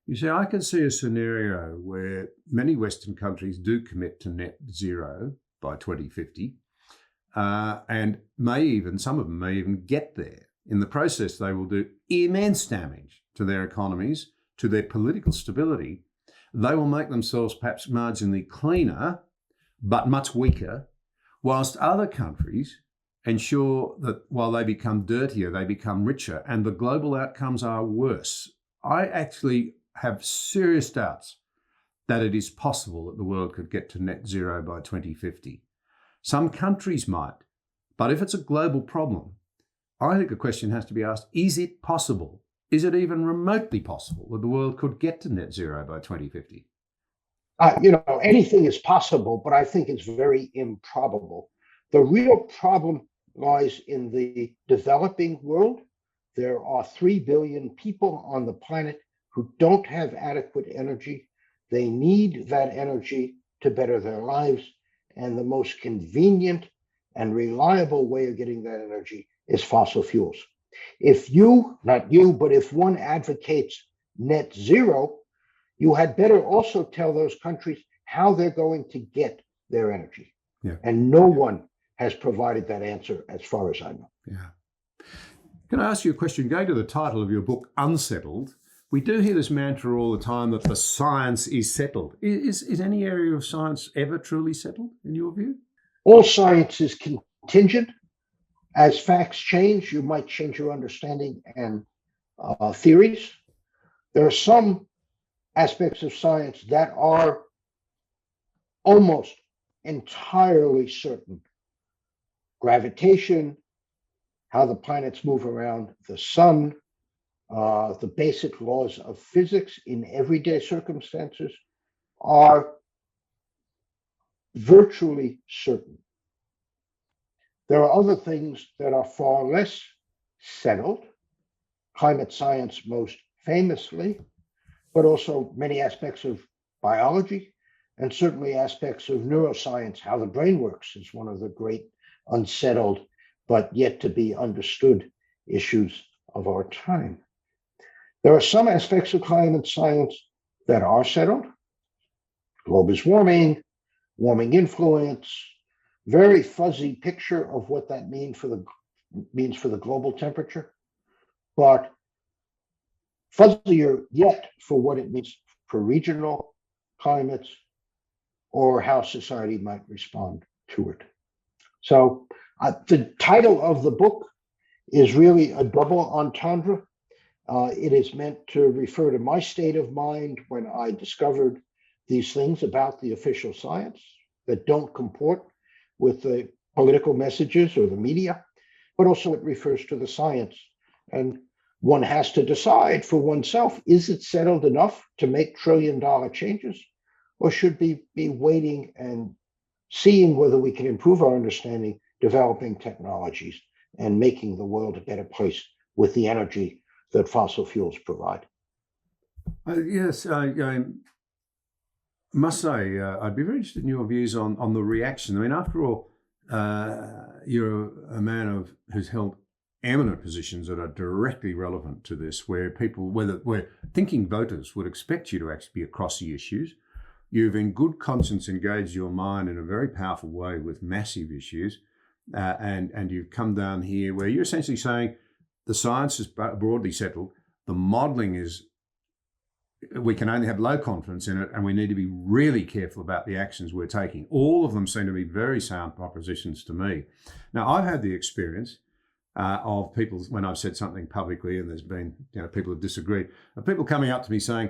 You see, I can see a scenario where many Western countries do commit to net zero by 2050, and some of them may even get there. In the process, they will do immense damage to their economies, to their political stability. They will make themselves perhaps marginally cleaner, but much weaker, whilst other countries ensure that while they become dirtier, they become richer, and the global outcomes are worse. I actually have serious doubts that it is possible that the world could get to net zero by 2050. Some countries might, but if it's a global problem, I think the question has to be asked, is it possible? Is it even remotely possible that the world could get to net zero by 2050? Anything is possible, but I think it's very improbable. The real problem lies in the developing world. There are 3 billion people on the planet who don't have adequate energy. They need that energy to better their lives, and the most convenient and reliable way of getting that energy is fossil fuels. If one advocates net zero, you had better also tell those countries how they're going to get their energy. Yeah. And no one has provided that answer as far as I know. Yeah. Can I ask you a question? Going to the title of your book, Unsettled, we do hear this mantra all the time that the science is settled. Is any area of science ever truly settled, in your view? All science is contingent. As facts change, you might change your understanding and theories. There are some aspects of science that are almost entirely certain. Gravitation, how the planets move around the sun, the basic laws of physics in everyday circumstances are virtually certain. There are other things that are far less settled, climate science most famously, but also many aspects of biology and certainly aspects of neuroscience. How the brain works is one of the great unsettled but yet to be understood issues of our time. There are some aspects of climate science that are settled. Globe is warming influence, very fuzzy picture of what that means for the global temperature, but fuzzier yet for what it means for regional climates or how society might respond to it. So the title of the book is really a double entendre. It is meant to refer to my state of mind when I discovered these things about the official science that don't comport with the political messages or the media, but also it refers to the science. And one has to decide for oneself, is it settled enough to make trillion-dollar changes? Or should we be waiting and seeing whether we can improve our understanding, developing technologies, and making the world a better place with the energy that fossil fuels provide? Yes, I must say, I'd be very interested in your views on the reaction. I mean, after all, you're a man who's held eminent positions that are directly relevant to this, where thinking voters would expect you to actually be across the issues. You've in good conscience engaged your mind in a very powerful way with massive issues, and you've come down here where you're essentially saying the science is broadly settled, the modelling is, we can only have low confidence in it, and we need to be really careful about the actions we're taking. All of them seem to be very sound propositions to me. Now, I've had the experience of people, when I've said something publicly and there's been, people have disagreed, of people coming up to me saying,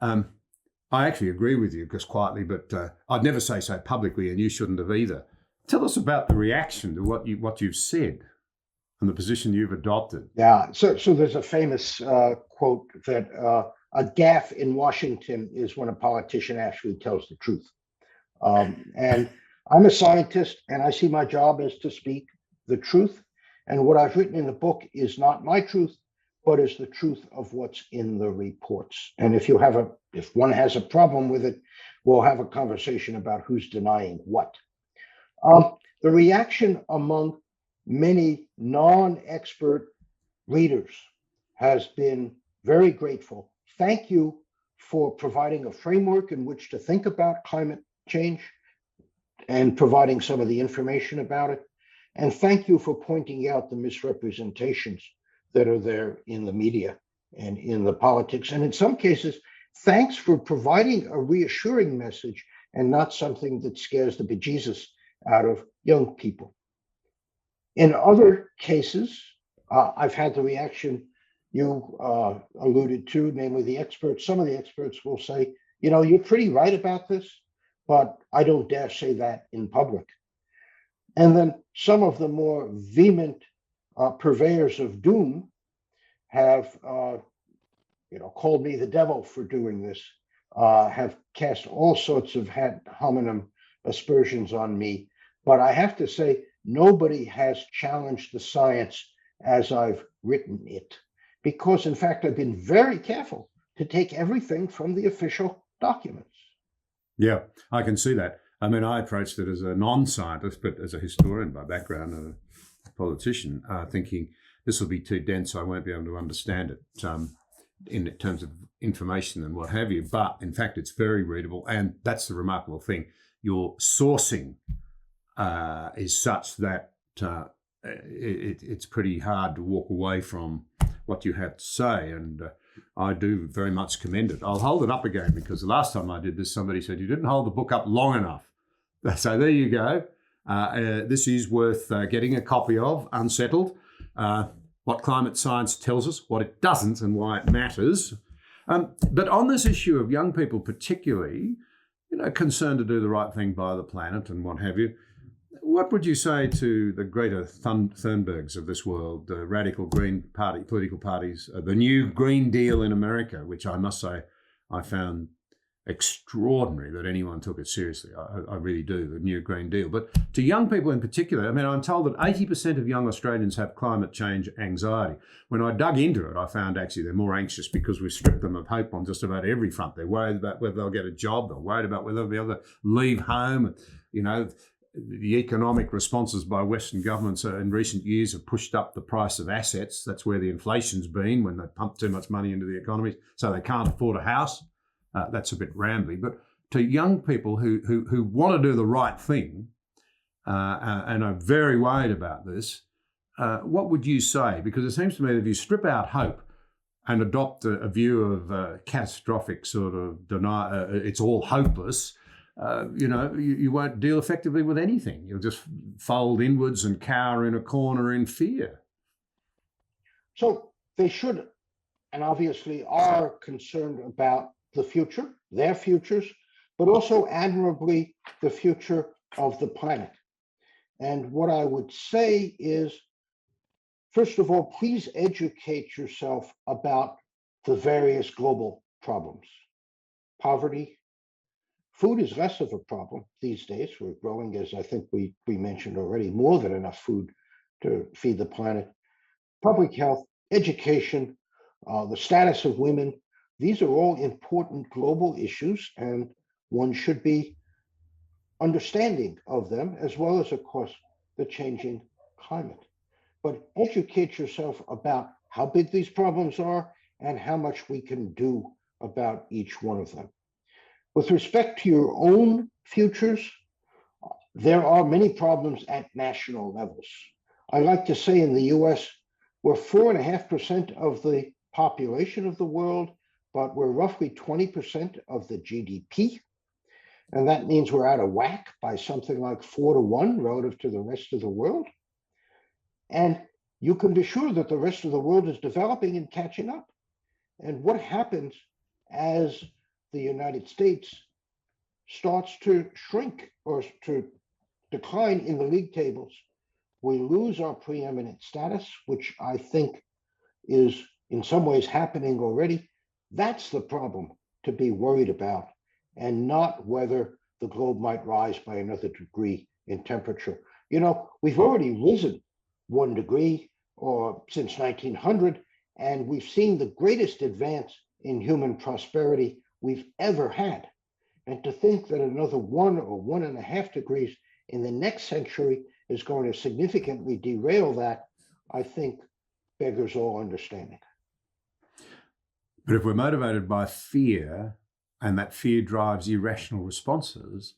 I actually agree with you, just quietly, but I'd never say so publicly, and you shouldn't have either. Tell us about the reaction to what you've said and the position you've adopted. Yeah, so there's a famous quote that a gaffe in Washington is when a politician actually tells the truth. And I'm a scientist, and I see my job as to speak the truth. And what I've written in the book is not my truth, but is the truth of what's in the reports. And if one has a problem with it, we'll have a conversation about who's denying what. The reaction among many non-expert readers has been very grateful. Thank you for providing a framework in which to think about climate change and providing some of the information about it. And thank you for pointing out the misrepresentations that are there in the media and in the politics. And in some cases, thanks for providing a reassuring message and not something that scares the bejesus out of young people. In other cases, I've had the reaction you alluded to, namely the experts. Some of the experts will say, you know, you're pretty right about this, but I don't dare say that in public. And then some of the more vehement purveyors of doom have, called me the devil for doing this, have cast all sorts of ad hominem aspersions on me. But I have to say, nobody has challenged the science as I've written it, because in fact, I've been very careful to take everything from the official documents. Yeah, I can see that. I mean, I approached it as a non-scientist, but as a historian by background and a politician, thinking this will be too dense, I won't be able to understand it in terms of information and what have you. But in fact, it's very readable, and that's the remarkable thing. Your sourcing is such that it's pretty hard to walk away from what you have to say, and I do very much commend it. I'll hold it up again, because the last time I did this, somebody said, you didn't hold the book up long enough. So there you go. This is worth getting a copy of, Unsettled, what climate science tells us, what it doesn't, and why it matters. But on this issue of young people particularly, concerned to do the right thing by the planet and what have you, what would you say to the Greta Thunbergs of this world, the radical Green Party, political parties, the new Green Deal in America, which I must say I found extraordinary that anyone took it seriously. I really do, the new Green Deal. But to young people in particular, I mean, I'm told that 80% of young Australians have climate change anxiety. When I dug into it, I found actually they're more anxious because we've stripped them of hope on just about every front. They're worried about whether they'll get a job. They're worried about whether they'll be able to leave home. The economic responses by Western governments in recent years have pushed up the price of assets. That's where the inflation's been, when they pump too much money into the economy, so they can't afford a house. That's a bit rambly. But to young people who want to do the right thing and are very worried about this, what would you say? Because it seems to me that if you strip out hope and adopt a view of catastrophic sort of denial, it's all hopeless, you won't deal effectively with anything. You'll just fold inwards and cower in a corner in fear. So they should, and obviously are concerned about the future, their futures, but also admirably the future of the planet. And what I would say is, first of all, please educate yourself about the various global problems. Poverty. Food is less of a problem these days. We're growing, as I think we mentioned already, more than enough food to feed the planet. Public health, education, the status of women, these are all important global issues, and one should be understanding of them, as well as, of course, the changing climate. But educate yourself about how big these problems are and how much we can do about each one of them. With respect to your own futures, there are many problems at national levels. I like to say in the US, we're 4.5% of the population of the world, but we're roughly 20% of the GDP. And that means we're out of whack by something like 4-to-1 relative to the rest of the world. And you can be sure that the rest of the world is developing and catching up. And what happens as the United States starts to shrink or to decline in the league tables, we lose our preeminent status, which I think is in some ways happening already. That's the problem to be worried about, and not whether the globe might rise by another degree in temperature. We've already risen 1 degree or since 1900, and we've seen the greatest advance in human prosperity we've ever had. And to think that another 1 or 1.5 degrees in the next century is going to significantly derail that, I think beggars all understanding. But if we're motivated by fear, and that fear drives irrational responses,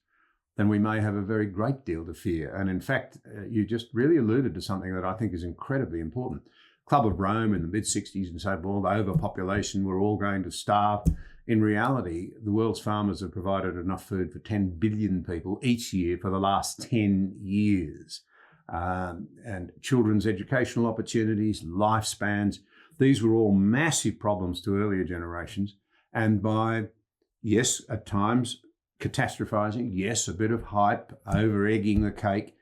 then we may have a very great deal to fear. And in fact, you just really alluded to something that I think is incredibly important. Club of Rome in the mid-60s and so forth, overpopulation, we're all going to starve. In reality, the world's farmers have provided enough food for 10 billion people each year for the last 10 years. And children's educational opportunities, lifespans, these were all massive problems to earlier generations. And by, yes, at times, catastrophizing, yes, a bit of hype, over-egging the cake,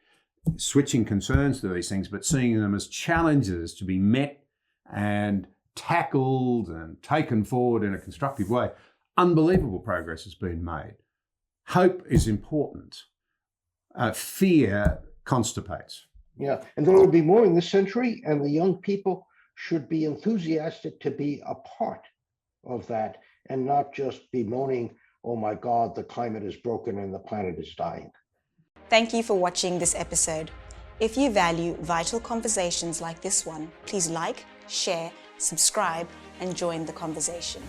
switching concerns to these things, but seeing them as challenges to be met and tackled and taken forward in a constructive way, unbelievable progress has been made. Hope is important. Fear constipates. Yeah, and there will be more in this century, and the young people should be enthusiastic to be a part of that and not just bemoaning, oh my God, the climate is broken and the planet is dying. Thank you for watching this episode. If you value vital conversations like this one, please like, share, subscribe, and join the conversation.